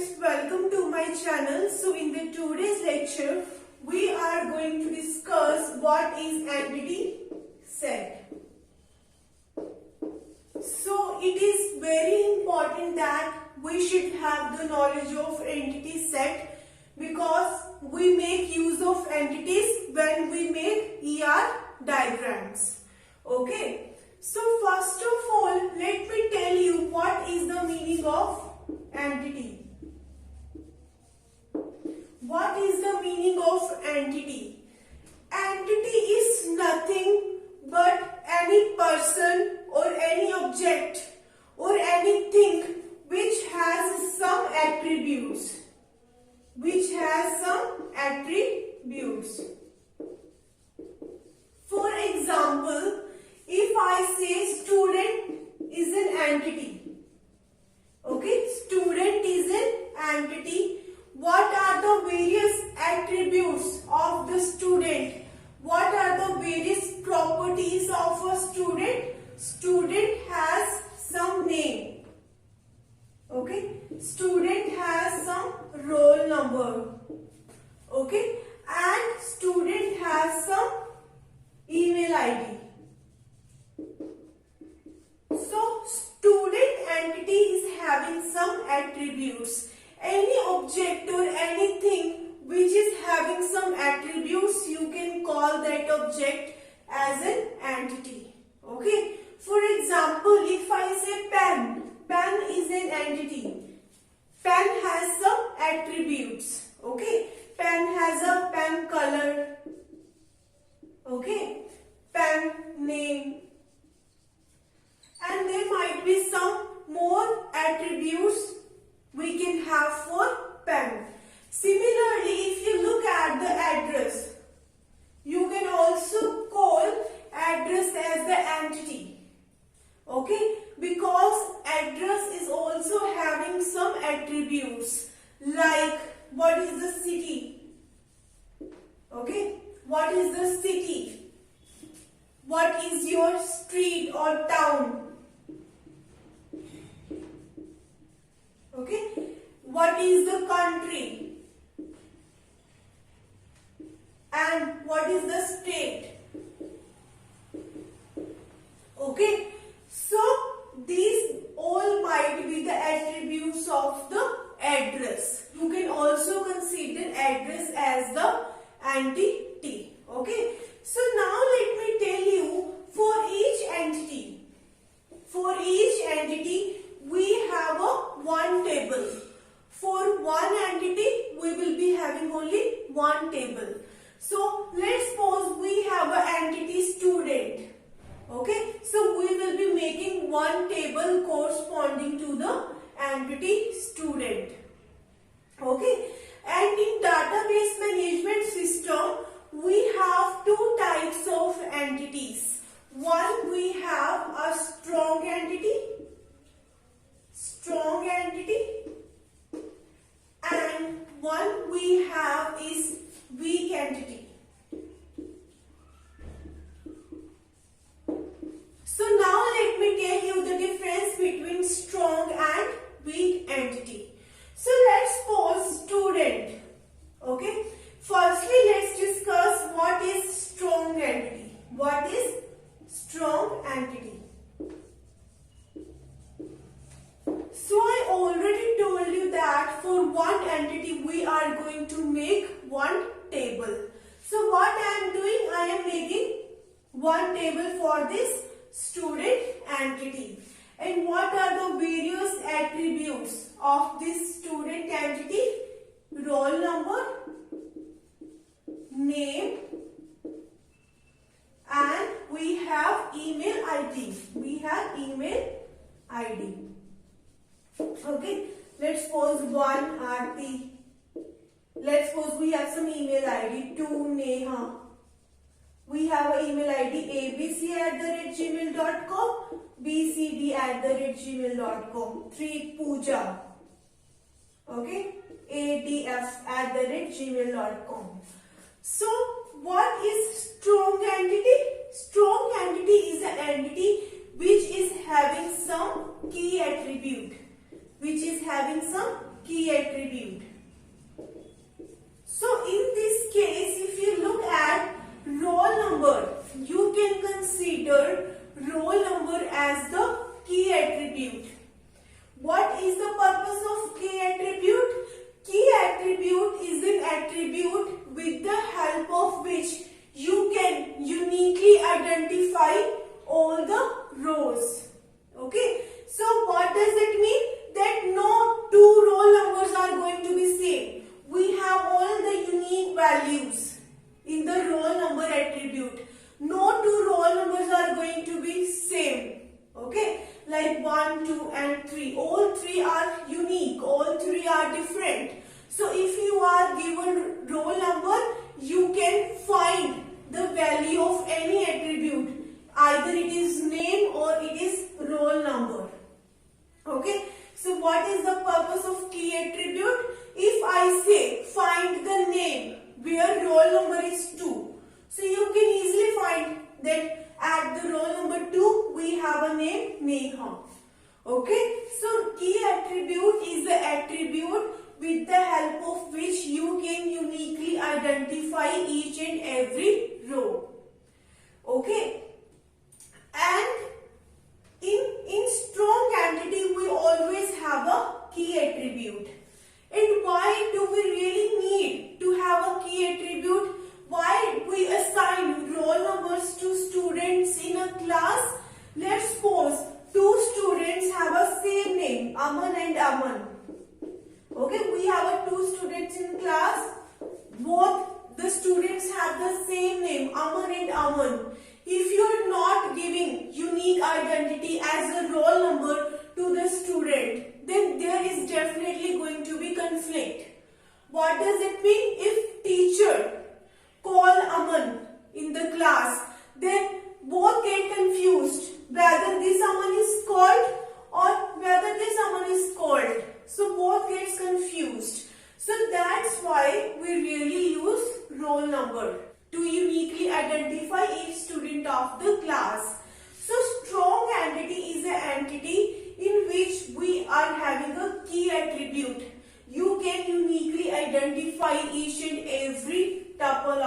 friends, welcome to my channel. So in the today's lecture, we are going to discuss what is entity set. So it is very important that we should have the knowledge of entity set because we make use of entities when we make ER diagrams. Okay. So first of all, let me tell you what is the meaning of entity. What is the meaning of entity? Entity is nothing but any person or any object or anything which has some attributes. For example, if I say student is an entity, okay, student is an entity. What are the various attributes of the student? What are the various properties of a student? Student has some name, okay, student has some roll number, okay, and student has some email ID. So student entity is having some attributes. Any object or anything which is having some attributes, you can call that object as an entity. Okay. For example, if I say pen, pen is an entity. Pen has some attributes. Okay. Pen has a pen color. Okay. Pen name. And there might be some more attributes we can have for pen. Similarly, if you look at the address, you can also call address as the entity. Okay, because address is also having some attributes like what is the city? Okay, what is the city? What is your street or town? Okay, what is the country? And what is the state? Okay, so these all might be the attributes of the address. You can also consider address as the entity. Okay, so now let me tell you for each entity we have a one table. For one entity we will be having only one table. So let's suppose we have an entity student. Okay, so we will be making one table corresponding to the entity student. Okay, and in database management system we have two types of entities. One, we have a strong entity, and one we have is weak entity. So now let me tell you the difference between strong and weak entity. So let's suppose student. Okay. Firstly, let's discuss what is strong entity. What is strong entity? So I already told you that for one entity we are going to make one table. So what I am doing, I am making one table for this student entity. And what are the various attributes of this student entity? Roll number, name, and we have email ID. Okay, let's suppose 1 Aarti. Let's suppose we have some email ID. 2 Neha. We have an email ID abc@gmail.com, bcd@gmail.com. 3 Pooja. Okay, adf@gmail.com. So what is strong entity? Strong entity is an entity which is having some key attribute. which is having some key attribute. So in this case, if you look at roll number, you can consider roll number as the key attribute. What is the purpose of key attribute? Key attribute is an attribute with the help of which you can uniquely identify all the rows. Okay. So what does it mean? That no two roll numbers are going to be same. We have all the unique values in the roll number attribute. No two roll numbers are going to be same. Okay. Like 1, 2 and 3. All three are unique. All three are different. So if you are given roll number, you can find the value of any attribute. Either it is name or it is roll number. Okay. So what is the purpose of key attribute? If I say find the name where roll number is 2. So you can easily find that at the roll number 2 we have a name Neha. Okay. So key attribute is the attribute with the help of which you can uniquely identify each and every row. Okay. And in strong entity we always have a key attribute. And why do we really need to have a key attribute? Why we assign roll numbers to students in a class? Let's suppose two students have a same name, Aman and Aman. Okay, we have two students in class. Both the students have the same name, Aman and Aman. If you are not giving unique identity as a roll number to the student, then there is definitely going to be conflict. What does it mean? If teacher call Aman in the class, then both get confused whether this Aman is called or whether this Aman is called. So both gets confused. So that's why we really use roll number to uniquely identify each student of the class. So strong entity is an entity in which we are having a key attribute. You can uniquely identify each and every tuple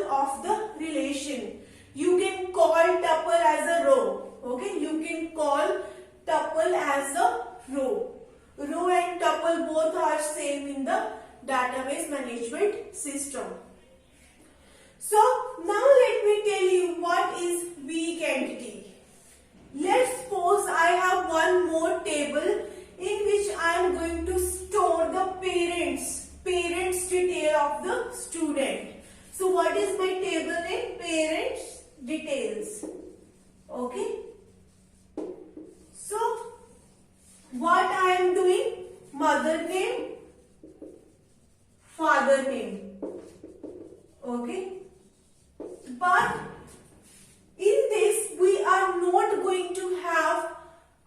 of the relation. You can call tuple as a row. Okay, you can call tuple as a row. Row and tuple both are same in the database management system. So now let me tell you what is weak entity. Let's suppose I have one more table in which I am going to store the parents detail of the student. So what is my table name? Parents details. Okay. So what I am doing? Mother name, father name. Okay. But in this we are not going to have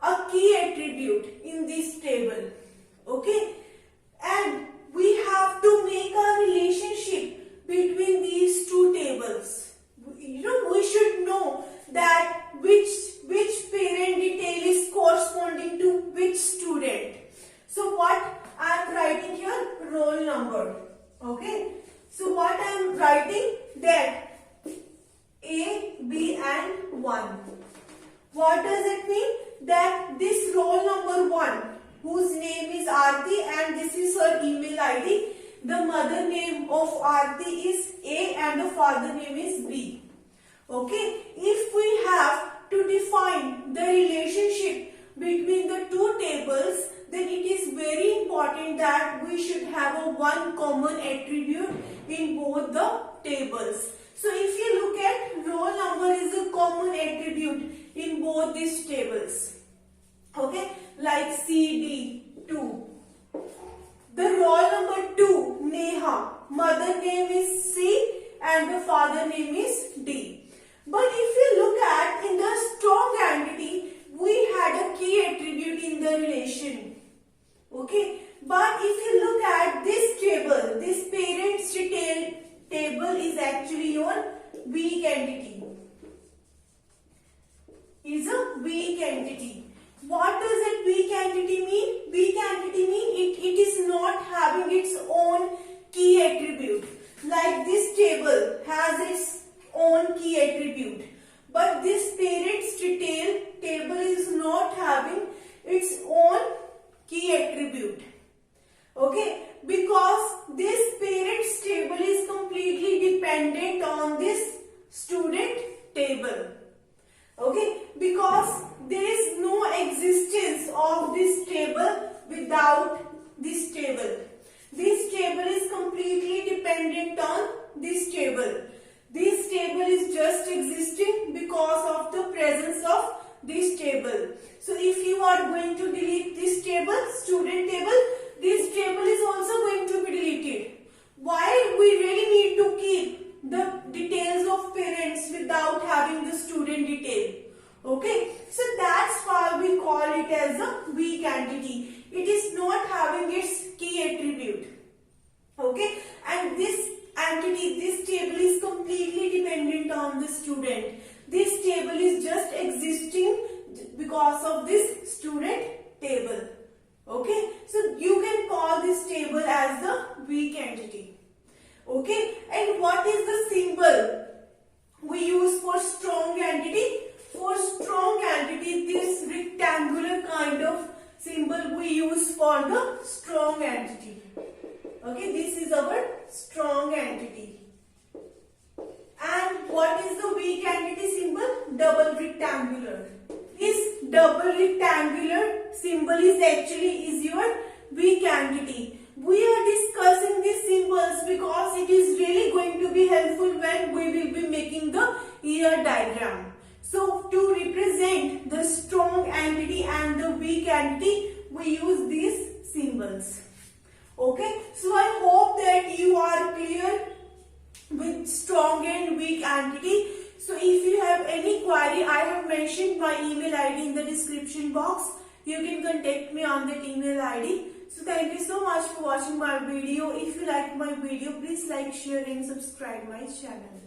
a key attribute in this table. Okay. And we have to make a relationship between these two tables. We should know that which parent detail is corresponding to which student. So what I am writing here? Roll number. Okay. So what I am writing? That A, B and 1. What does it mean? That this roll number 1, whose name is Aarti and this is her email ID. The mother name of Aarti is A and the father name is B. Okay. If we have to define the relationship between the two tables, then it is very important that we should have a one common attribute in both the tables. So if you look at roll number is a common attribute in both these tables. Okay, like CD 2. The roll number 2, Neha, mother name is C and the father name is D. But if you look at in the strong entity, we had a key attribute in the relation. Okay, but if you look at this table, this parents detail table is actually your weak entity. Is a weak entity. What does that weak entity its own key attribute. Okay, because this parents table is completely dependent on this student table. Okay, because there is no existence of this table without this table. This table is completely dependent on this table. This table is just existing because of the presence of this table. So if you are going to delete this table, student table, this table is also going to be deleted. Why we really need to keep the details of parents without having the student detail? Okay, so that's why we call it as a weak entity. It is not having its key attribute. Okay, and this entity, this table is completely dependent on the student. This table is just existing because of this student table. Okay, so you can call this table as the weak entity. Okay, and what is the symbol we use for strong entity? For strong entity, this rectangular kind of symbol we use for the strong entity. Okay, this is our strong entity. And what is the weak entity symbol? Double rectangular. This double rectangular symbol is your weak entity. We are discussing these symbols because it is really going to be helpful when we will be making the ear diagram. So to represent the strong entity and the weak entity, we use these symbols. Okay, so I hope that you are clear with strong and weak entity. So if you have any query, I have mentioned my email ID in the description box. You can contact me on that email ID. So thank you so much for watching my video. If you like my video, please like, share and subscribe my channel.